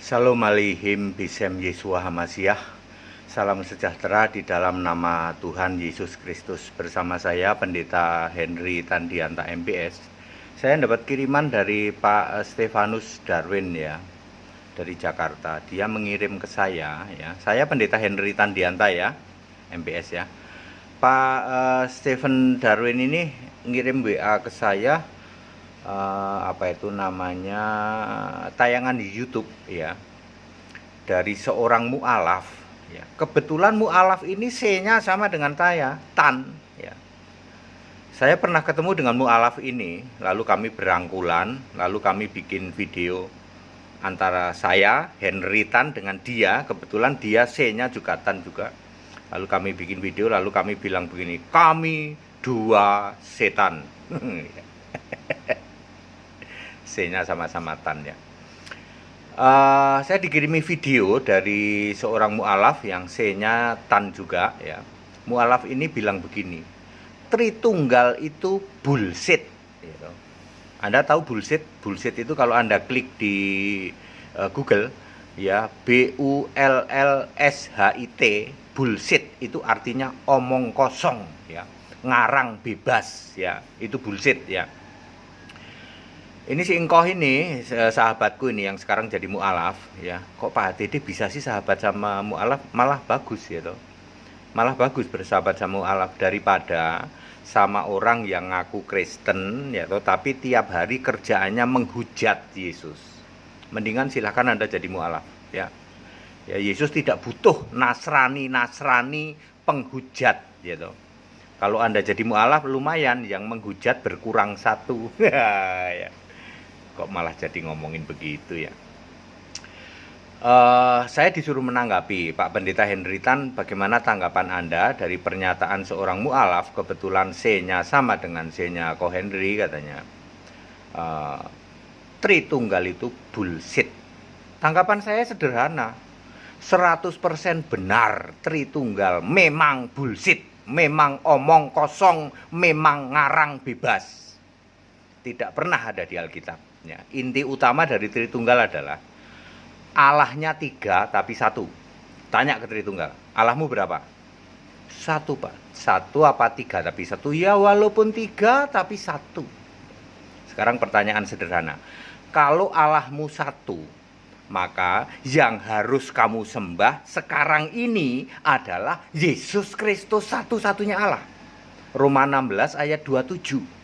Shalom Aleichem Bisem Yeshua Hamasiah. Salam sejahtera di dalam nama Tuhan Yesus Kristus. Bersama saya Pendeta Henry Tandianta MPS. Saya dapat kiriman dari Pak Stefanus Darwin ya, dari Jakarta. Dia mengirim ke saya ya. Saya Pendeta Henry Tandianta ya, MPS ya. Pak Stephen Darwin ini ngirim WA ke saya, tayangan di YouTube ya, dari seorang mu'alaf ya. Kebetulan mu'alaf ini C-nya sama dengan saya, Tan ya. Saya pernah ketemu dengan mu'alaf ini, lalu kami berangkulan, lalu kami bikin video antara saya Henry Tan dengan dia. Kebetulan dia C-nya juga Tan juga. Lalu kami bikin video, lalu kami bilang begini, kami dua setan. C-nya sama-sama Tan ya. Saya dikirimi video dari seorang mu'alaf yang C-nya Tan juga ya. Mu'alaf ini bilang begini, Tritunggal itu bullshit gitu. Anda tahu bullshit? Bullshit itu kalau Anda klik di Google ya, BULLSHIT, bullshit itu artinya omong kosong ya, ngarang bebas ya, itu bullshit ya. Ini si engkoh ini, sahabatku ini yang sekarang jadi mu'alaf ya. Kok Pak Dede bisa sih sahabat sama mu'alaf? Malah bagus ya toh. Malah bagus bersahabat sama mu'alaf daripada sama orang yang ngaku Kristen ya toh, tapi tiap hari kerjaannya menghujat Yesus. Mendingan silahkan Anda jadi mu'alaf ya. Ya, Yesus tidak butuh Nasrani penghujat gitu. Kalau Anda jadi mu'alaf lumayan, yang menghujat berkurang satu. Ya. Kok malah jadi ngomongin begitu ya. Saya disuruh menanggapi, Pak Pendeta Henry Tan, bagaimana tanggapan Anda dari pernyataan seorang mu'alaf, kebetulan C-nya sama dengan C-nya Ko Henry katanya. Tritunggal itu bullshit. Tanggapan saya sederhana. 100% benar, Tritunggal memang bullshit, memang omong kosong, memang ngarang bebas. Tidak pernah ada di Alkitab ya. Inti utama dari Tritunggal adalah Allahnya 3 tapi 1. Tanya ke Tritunggal, Allahmu berapa? 1 Pak. 1 apa 3 tapi 1? Ya walaupun 3 tapi 1. Sekarang pertanyaan sederhana, kalau Allahmu 1, maka yang harus kamu sembah sekarang ini adalah Yesus Kristus, satu-satunya Allah. Roma 16 ayat 27.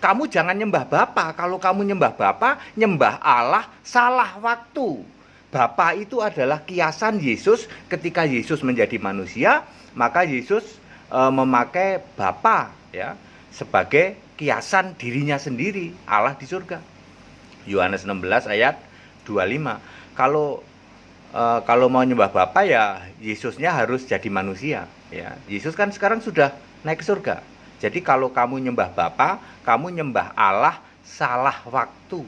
Kamu jangan nyembah Bapa. Kalau kamu nyembah Bapa, nyembah Allah, salah waktu. Bapa itu adalah kiasan Yesus. Ketika Yesus menjadi manusia, maka Yesus memakai Bapa ya, sebagai kiasan dirinya sendiri, Allah di surga. Yohanes 16 ayat 25. Kalau mau nyembah Bapa ya Yesusnya harus jadi manusia ya. Yesus kan sekarang sudah naik ke surga. Jadi kalau kamu nyembah Bapa, kamu nyembah Allah, salah waktu.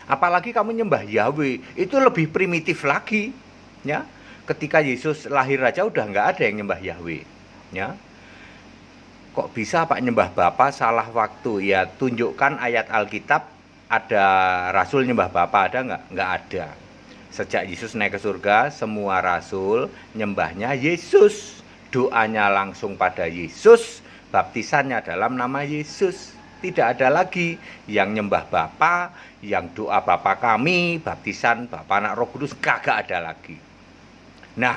Apalagi kamu nyembah Yahweh, itu lebih primitif lagi ya. Ketika Yesus lahir aja udah nggak ada yang nyembah Yahweh ya. Kok bisa Pak nyembah Bapa salah waktu? Ya tunjukkan ayat Alkitab ada rasul nyembah Bapa, ada nggak? Nggak ada. Sejak Yesus naik ke surga, semua rasul nyembahnya Yesus. Doanya langsung pada Yesus, baptisannya dalam nama Yesus. Tidak ada lagi yang nyembah Bapa, yang doa Bapa kami, baptisan Bapa Anak Roh Kudus, kagak ada lagi. Nah,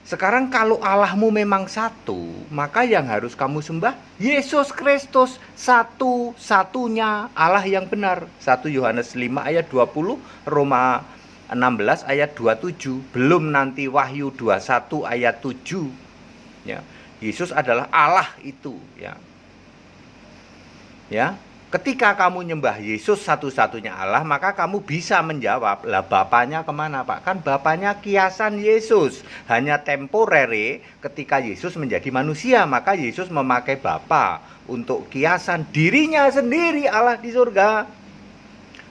sekarang kalau Allahmu memang satu, maka yang harus kamu sembah Yesus Kristus, satu-satunya Allah yang benar. 1 Yohanes 5 ayat 20, Roma 16 ayat 27, belum nanti Wahyu 21 ayat 7 ya. Yesus adalah Allah itu ya. Ya, ketika kamu nyembah Yesus satu-satunya Allah, maka kamu bisa menjawab, lah Bapanya kemana Pak? Kan Bapanya kiasan Yesus, hanya temporary. Ketika Yesus menjadi manusia, maka Yesus memakai Bapa untuk kiasan dirinya sendiri, Allah di surga.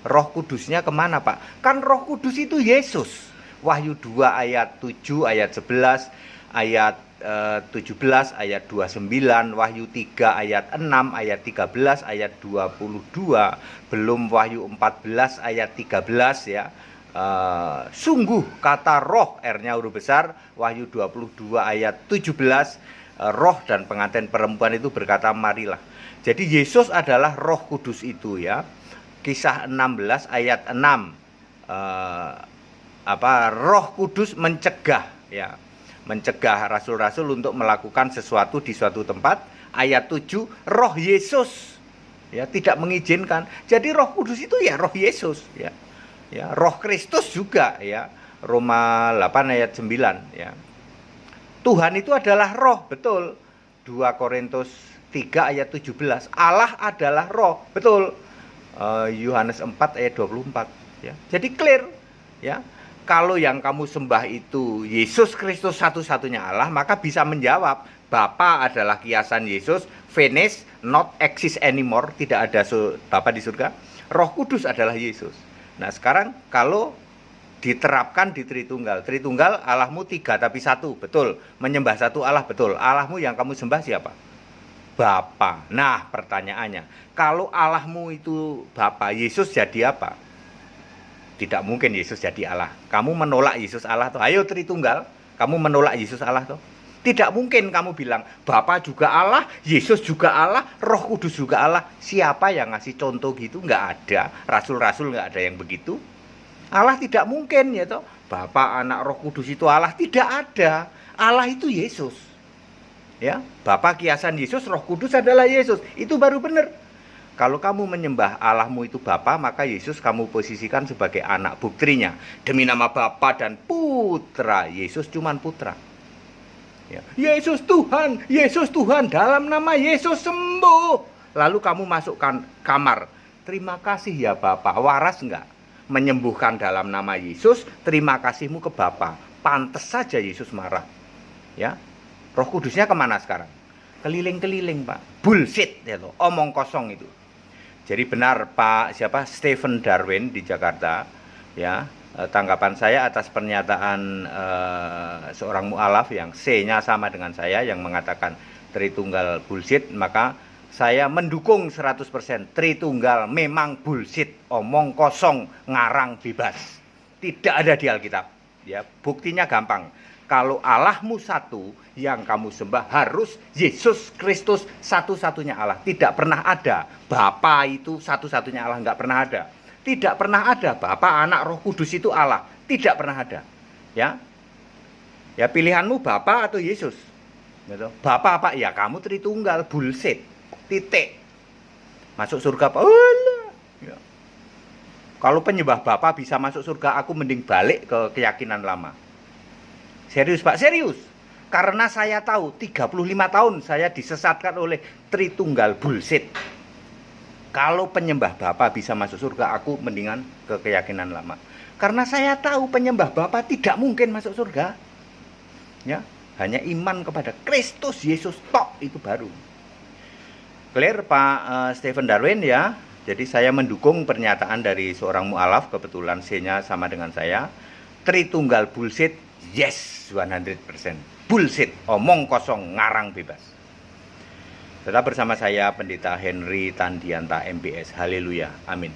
Roh Kudusnya kemana Pak? Kan Roh Kudus itu Yesus. Wahyu 2 ayat 7, ayat 11, ayat 17 ayat 29, Wahyu 3 ayat 6, ayat 13, ayat 22, belum Wahyu 14 ayat 13 ya. Sungguh kata roh, R-nya huruf besar, Wahyu 22 ayat 17, roh dan pengantin perempuan itu berkata marilah. Jadi Yesus adalah Roh Kudus itu ya. Kisah 16 ayat 6, Roh Kudus mencegah ya, mencegah rasul-rasul untuk melakukan sesuatu di suatu tempat. Ayat 7, Roh Yesus ya tidak mengizinkan. Jadi Roh Kudus itu ya Roh Yesus ya. Ya, Roh Kristus juga ya. Roma 8 ayat 9 ya. Tuhan itu adalah roh, betul. 2 Korintus 3 ayat 17. Allah adalah roh, betul. Yohanes 4 ayat 24 ya. Jadi clear ya. Kalau yang kamu sembah itu Yesus Kristus satu-satunya Allah, maka bisa menjawab Bapa adalah kiasan Yesus, Venice not exist anymore, tidak ada Bapa di surga. Roh Kudus adalah Yesus. Nah, sekarang kalau diterapkan di Tritunggal, Tritunggal Allahmu 3 tapi 1, betul. Menyembah satu Allah, betul. Allahmu yang kamu sembah siapa? Bapa. Nah, pertanyaannya, kalau Allahmu itu Bapa, Yesus jadi apa? Tidak mungkin Yesus jadi Allah. Kamu menolak Yesus Allah tuh. Ayo Tritunggal, kamu menolak Yesus Allah tuh. Tidak mungkin kamu bilang Bapa juga Allah, Yesus juga Allah, Roh Kudus juga Allah. Siapa yang ngasih contoh gitu? Nggak ada. Rasul-rasul nggak ada yang begitu. Allah tidak mungkin ya toh. Bapa, Anak, Roh Kudus itu Allah, tidak ada. Allah itu Yesus. Ya, Bapa kiasan Yesus, Roh Kudus adalah Yesus. Itu baru benar. Kalau kamu menyembah Allahmu itu Bapa, maka Yesus kamu posisikan sebagai anak buktinya. Demi nama Bapa dan Putra. Yesus cuman putra. Ya. Yesus Tuhan, dalam nama Yesus sembuh. Lalu kamu masukkan kamar. Terima kasih ya Bapa. Waras enggak? Menyembuhkan dalam nama Yesus, terima kasihmu ke Bapa. Pantes saja Yesus marah. Ya. Roh Kudusnya kemana sekarang? Keliling-keliling Pak. Bullshit ya loh. Omong kosong itu. Jadi benar Pak Stephen Darwin di Jakarta ya. Tanggapan saya atas pernyataan seorang mu'alaf yang C-nya sama dengan saya yang mengatakan Tritunggal bullshit, maka saya mendukung 100%. Tritunggal memang bullshit, omong kosong, ngarang bebas. Tidak ada di Alkitab. Ya, buktinya gampang. Kalau Allahmu satu, yang kamu sembah harus Yesus Kristus satu-satunya Allah. Tidak pernah ada Bapa itu satu-satunya Allah, nggak pernah ada. Tidak pernah ada Bapa, Anak, Roh Kudus itu Allah. Tidak pernah ada. Ya. Ya pilihanmu Bapa atau Yesus. Gitu. Bapa apa? Ya kamu Tritunggal, bullshit. Titik. Masuk surga apa? Ya. Kalau penyembah Bapa bisa masuk surga, aku mending balik ke keyakinan lama. Serius Pak, serius. Karena saya tahu 35 tahun saya disesatkan oleh Tritunggal bullshit. Kalau penyembah Bapa bisa masuk surga, aku mendingan ke keyakinan lama. Karena saya tahu penyembah Bapa tidak mungkin masuk surga. Ya, hanya iman kepada Kristus Yesus tok itu baru. Clear Pak Stephen Darwin ya. Jadi saya mendukung pernyataan dari seorang mu'alaf, kebetulan C-nya sama dengan saya. Tritunggal bullshit, yes 100%. Bullshit, omong kosong, ngarang bebas. Tetap bersama saya Pendeta Henry Tandianta MBS. Haleluya. Amin.